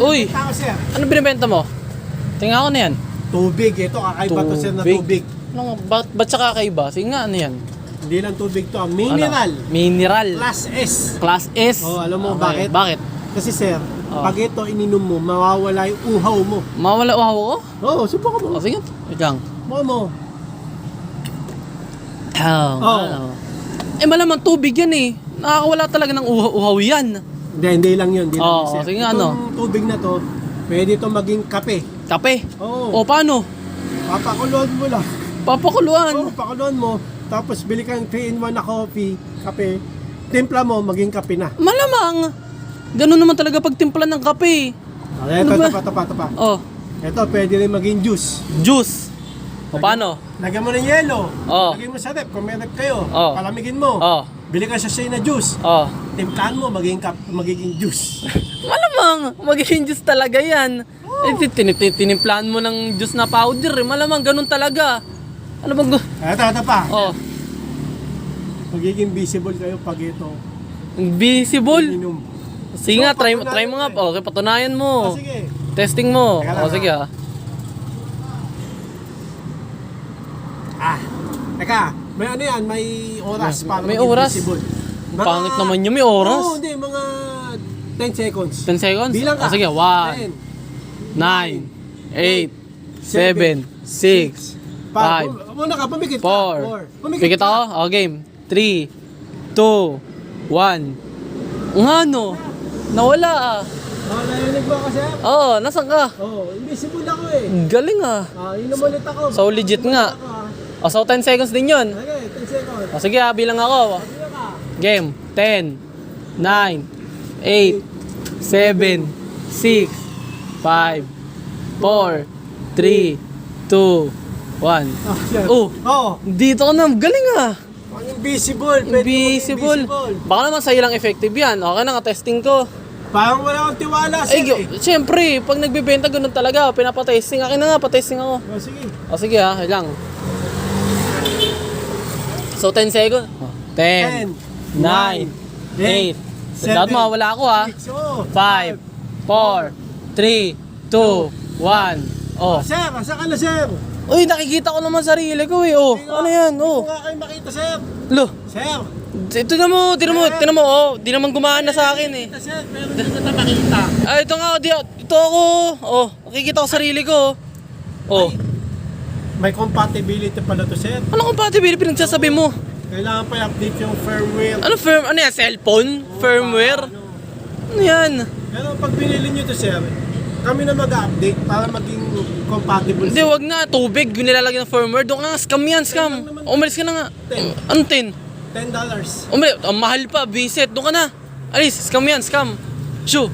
Uy! binibenta ko, sir. Ano binibenta mo? Tingnan ko na yan. Tubig. Ito, kakaiba to, sir, na tubig. Ano, ba't siya kakaiba? Sige nga, ano yan? Hindi lang tubig to. Mineral. Ano? Mineral. Class S. Class S. Oh, alam mo Okay. bakit? Bakit? Kasi, sir, pag ito ininom mo, mawawala yung uhaw mo. Mawala uhaw ko? Oo, subukan mo. O sige, wait lang. Subukan mo. Ano? Eh malamang tubig yan eh. Nakakawala talaga ng uhaw yan. Hindi lang yun. Hindi lang Oo, yun, sir. sige nga, Itong ano? tubig na to, pwede ito maging kape. Kape? Oo. O paano? Papakuluan mo lang. Papakuluan. Oo, pakuluan mo. Tapos bili kang 3-in-1 na coffee, kape. Timpla mo, maging kape na. Malamang. Ganun naman talaga pag timpla ng kape. Okay, Ano ba? tapa. Oh, Ito, pwede rin maging juice. juice. O paano? Lagyan mo ng yelo. Oo. Lagyan mo sa rep. Kung may rep kayo, Oo. palamigin mo. Oh, Bili ka sachet na juice. oh. Timplahan mo, magiging juice. Malamang, magiging juice talaga yan. Eh, tinimplahan mo ng juice na powder eh. Malamang, ganun talaga. Ano bang... Ito pa. Oh, Magiging visible kayo pag ito. visible. Ininom. Sige nga, So, try mo nga. Okay, patunayan mo. Sige. Testing mo. Teka lang, O, sige ah. Teka, may ano yan, may oras para May maging oras? visible. Pangit naman yun, may oras. Oo, hindi, mga 10 seconds. 10 seconds? Bilang ka. O, sige, 1, 9, 8, 7, 6, 5, Muna ka, pumikit ka. 4. Pikit ako? O, game. 3, 2, 1. Nga no. Nawala ah. Narinig mo kasi? Oo, nasan ka? Invisible ako eh. Galing ah. Inom ulit ako. So, legit nga. O, so 10 seconds din yun. Okay, 10 seconds. O, sige ah, bilang ako. Sige ka. Game. 10, 9, 8, 7, 6, 5, 4, 3, 2, 1. Oh, dito ka na. Galing ah. Invisible. Invisible. Baka naman sa'yo lang effective yan. Okay na nga, testing ko. Parang wala akong tiwala sir. Siyempre, pag nagbibenta ganun talaga, pinapatesting. Akin na nga, patesting ako. Sige. O sige ha, lang. So 10 seconds. 10, 9, 8, dapat mawala ako ha. 5, 4, 3, 2, 1. Oh. Sir, asa ka na sir? Uy, nakikita ko naman sarili ko eh. Oh, ano yan? Oh. Hindi ko nga kayo makita sir. Lo. Sir. Ito na mo, tinan mo, oh. Di naman gumana sa akin eh. Sir, pero hindi ko na makita. Ah, ito nga, ito ako. Oh, nakikita ko sarili ko. Oh. May compatibility pala to sir. Ano compatibility pinagsasabi mo? Kailangan pa i-update yung firmware. Ano yan? Cellphone? Firmware? Ano yan? Pero pag binili nyo to sir, kami na mag-update para maging compatible. Hindi, wag na. Tubig, nilalagay ng firmware. Doon ka nga, scam yan, scam. Umalis ka na nga. 10. Ano 10? $10. Umalis, ang mahal pa, visit. Doon ka na. Alis, scam yan, scam. Shoo.